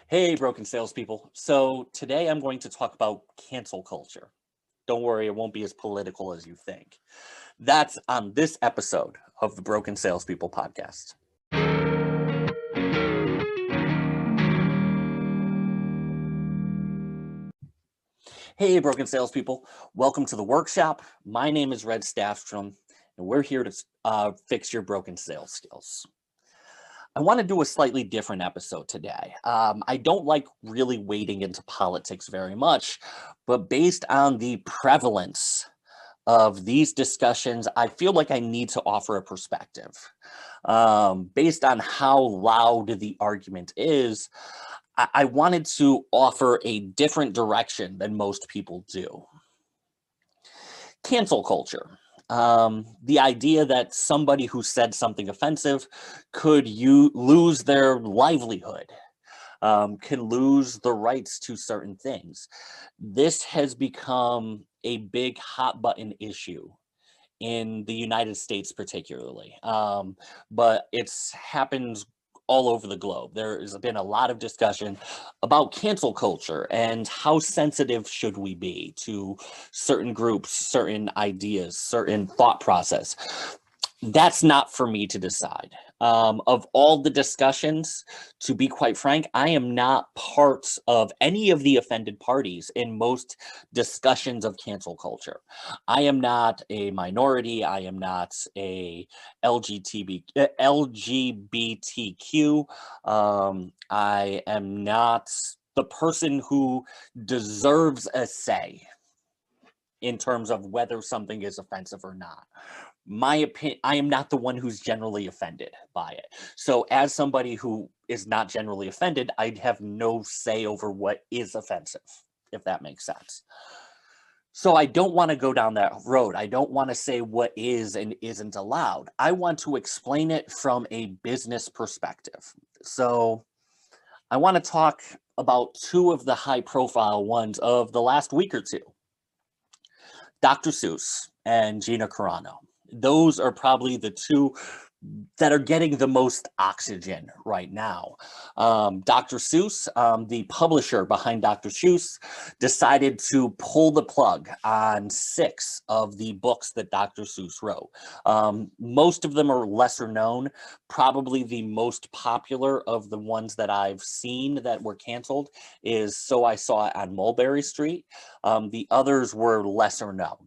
Hey, broken salespeople. So today I'm going to talk about cancel culture. Don't worry, it won't be as political as you think. That's on this episode of the Broken Salespeople podcast. Hey, broken salespeople. Welcome to the workshop. My name is Red Staffstrom, and we're here to fix your broken sales skills. I want to do a slightly different episode today. I don't like really wading into politics very much, but based on the prevalence of these discussions, I feel like I need to offer a perspective. Based on how loud the argument is, I wanted to offer a different direction than most people do. Cancel culture. The idea that somebody who said something offensive could lose their livelihood, can lose the rights to certain things. This has become a big hot button issue in the United States particularly, but it's happened all over the globe. There has been a lot of discussion about cancel culture and how sensitive should we be to certain groups, certain ideas, certain thought process. That's not for me to decide. Of all the discussions, to be quite frank, I am not part of any of the offended parties in most discussions of cancel culture. I am not a minority. I am not a LGBTQ. I am not the person who deserves a say in terms of whether something is offensive or not. My opinion, I am not the one who's generally offended by it. So as somebody who is not generally offended, I have no say over what is offensive, if that makes sense. So I don't want to go down that road. I don't want to say what is and isn't allowed. I want to explain it from a business perspective. So I want to talk about two of the high profile ones of the last week or two. Dr. Seuss and Gina Carano. Those are probably the two that are getting the most oxygen right now. Dr. Seuss, the publisher behind Dr. Seuss, decided to pull the plug on 6 of the books that Dr. Seuss wrote. Most of them are lesser known. Probably the most popular of the ones that I've seen that were canceled is So I Saw It on Mulberry Street. The others were lesser known.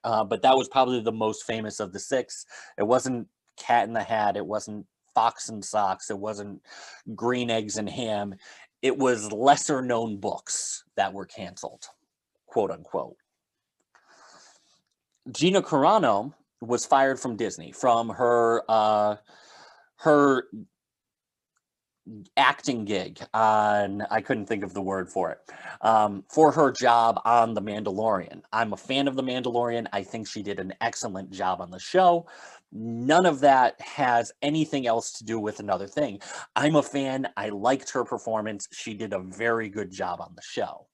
But that was probably the most famous of the 6. It wasn't Cat in the Hat. It wasn't Fox and Socks. It wasn't Green Eggs and Ham. It was lesser known books that were canceled, quote unquote. Gina Carano was fired from Disney from her acting gig on, I couldn't think of the word for it, for her job on The Mandalorian. I'm a fan of The Mandalorian. I think she did an excellent job on the show. None of that has anything else to do with another thing. I'm a fan. I liked her performance. She did a very good job on the show.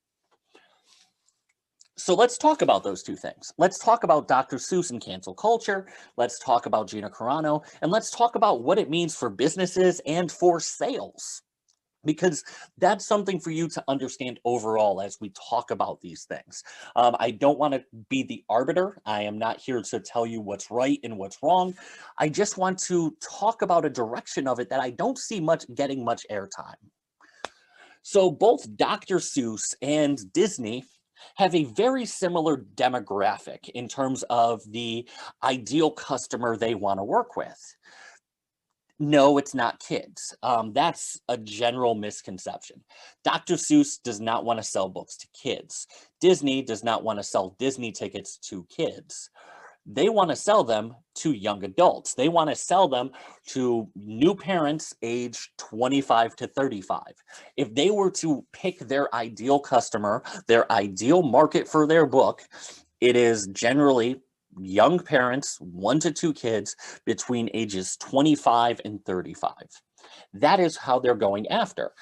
So let's talk about those two things. Let's talk about Dr. Seuss and cancel culture. Let's talk about Gina Carano, and let's talk about what it means for businesses and for sales, because that's something for you to understand overall as we talk about these things. I don't want to be the arbiter. I am not here to tell you what's right and what's wrong. I just want to talk about a direction of it that I don't see getting much airtime. So both Dr. Seuss and Disney have a very similar demographic in terms of the ideal customer they want to work with. No, it's not kids. That's a general misconception. Dr. Seuss does not want to sell books to kids. Disney does not want to sell Disney tickets to kids. They want to sell them to young adults. They want to sell them to new parents age 25 to 35. If they were to pick their ideal customer, their ideal market for their book, it is generally young parents, 1 to 2 kids between ages 25 and 35. That is how they're going after.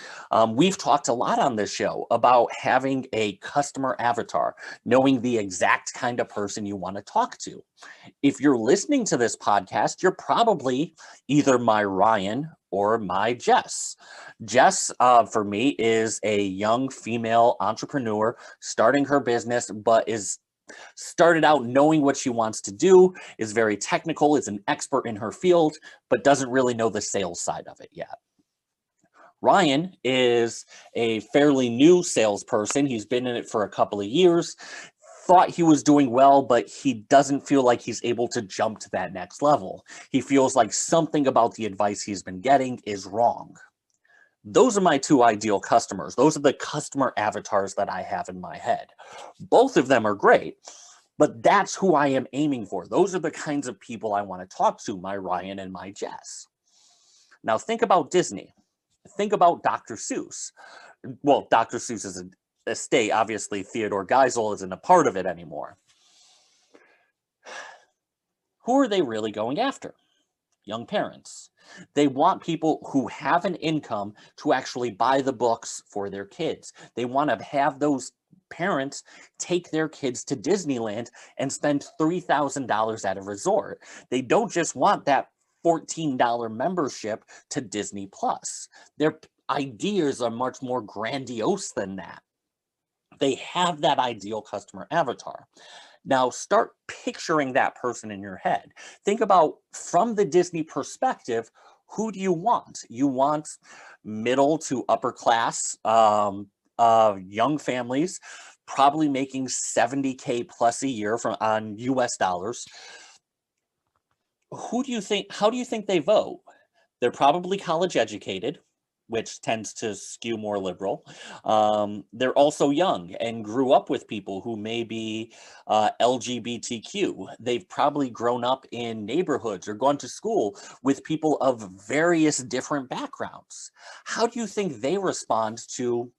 We've talked a lot on this show about having a customer avatar, knowing the exact kind of person you want to talk to. If you're listening to this podcast, you're probably either my Ryan or my Jess. Jess, for me, is a young female entrepreneur starting her business, but is started out knowing what she wants to do, is very technical, is an expert in her field, but doesn't really know the sales side of it yet. Ryan is a fairly new salesperson. He's been in it for a couple of years, thought he was doing well, but he doesn't feel like he's able to jump to that next level. He feels like something about the advice he's been getting is wrong. Those are my two ideal customers. Those are the customer avatars that I have in my head. Both of them are great, but that's who I am aiming for. Those are the kinds of people I want to talk to, my Ryan and my Jess. Now think about Disney. Think about Dr. Seuss. Well, Dr. Seuss is an estate. Obviously, Theodore Geisel isn't a part of it anymore. Who are they really going after? Young parents. They want people who have an income to actually buy the books for their kids. They want to have those parents take their kids to Disneyland and spend $3,000 at a resort. They don't just want that $14 membership to Disney Plus. Their ideas are much more grandiose than that. They have that ideal customer avatar. Now start picturing that person in your head. Think about, from the Disney perspective, who do you want? You want middle to upper class young families, probably making $70K plus a year on US dollars. How do you think they vote? They're probably college educated, which tends to skew more liberal. They're also young and grew up with people who may be LGBTQ. They've probably grown up in neighborhoods or gone to school with people of various different backgrounds. How do you think they respond to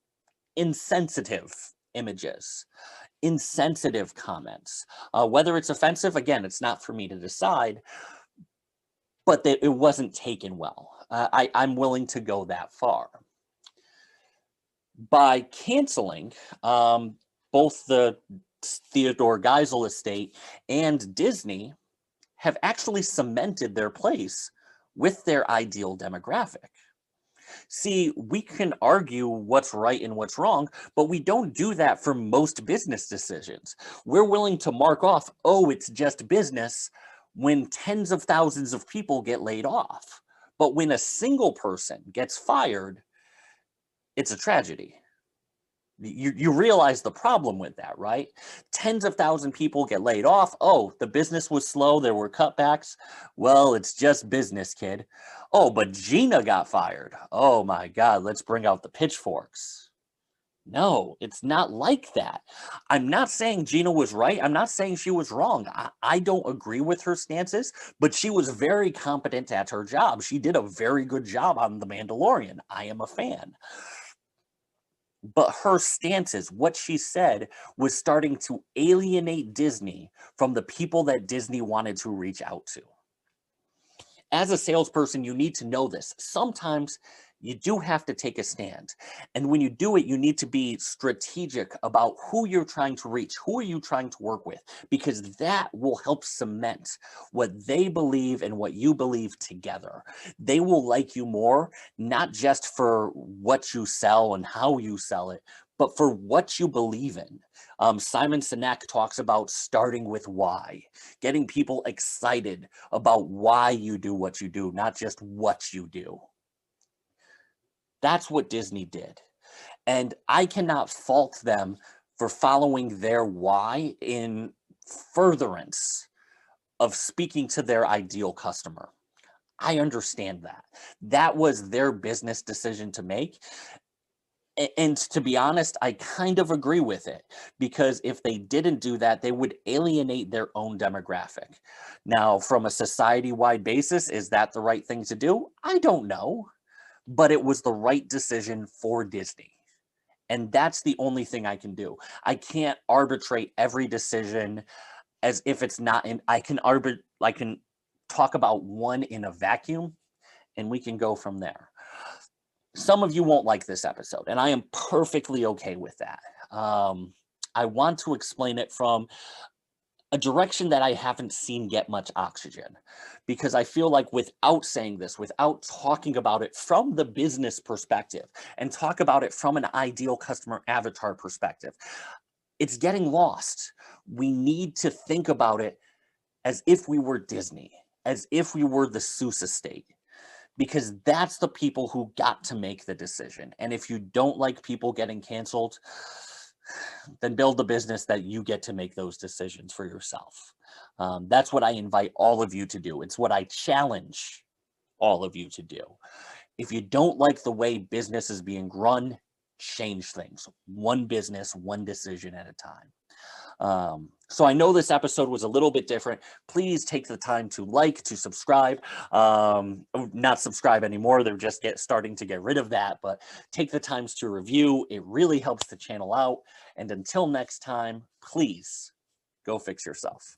insensitive images, insensitive comments? Whether it's offensive, again, it's not for me to decide, but it wasn't taken well. I'm willing to go that far. By canceling both the Theodore Geisel estate and Disney have actually cemented their place with their ideal demographic. See, we can argue what's right and what's wrong, but we don't do that for most business decisions. We're willing to mark off, oh, it's just business, when tens of thousands of people get laid off. But when a single person gets fired, it's a tragedy. You realize the problem with that, right? Tens of thousands of people get laid off. Oh, the business was slow. There were cutbacks. Well, it's just business, kid. Oh, but Gina got fired. Oh my God, let's bring out the pitchforks. No, it's not like that. I'm not saying Gina was right. I'm not saying she was wrong. I don't agree with her stances, but she was very competent at her job. She did a very good job on The Mandalorian. I am a fan. But her stances, what she said, was starting to alienate Disney from the people that Disney wanted to reach out to. As a salesperson, you need to know this. Sometimes you do have to take a stand. And when you do it, you need to be strategic about who you're trying to reach, who are you trying to work with, because that will help cement what they believe and what you believe together. They will like you more, not just for what you sell and how you sell it, but for what you believe in. Simon Sinek talks about starting with why, getting people excited about why you do what you do, not just what you do. That's what Disney did. And I cannot fault them for following their why in furtherance of speaking to their ideal customer. I understand that. That was their business decision to make. And to be honest, I kind of agree with it, because if they didn't do that, they would alienate their own demographic. Now, from a society-wide basis, is that the right thing to do? I don't know. But it was the right decision for Disney. And that's the only thing I can do. I can't arbitrate every decision as if it's not in. I can talk about one in a vacuum, and we can go from there. Some of you won't like this episode, and I am perfectly okay with that. I want to explain it from a direction that I haven't seen get much oxygen, because I feel like without saying this, without talking about it from the business perspective and talk about it from an ideal customer avatar perspective, it's getting lost. We need to think about it as if we were Disney, as if we were the Seuss estate, because that's the people who got to make the decision. And if you don't like people getting canceled, then build a business that you get to make those decisions for yourself. That's what I invite all of you to do. It's what I challenge all of you to do. If you don't like the way business is being run, change things. One business, one decision at a time. So I know this episode was a little bit different. Please take the time to like, to subscribe. Not subscribe anymore. They're just starting to get rid of that, but take the times to review. It really helps the channel out. And until next time, please go fix yourself.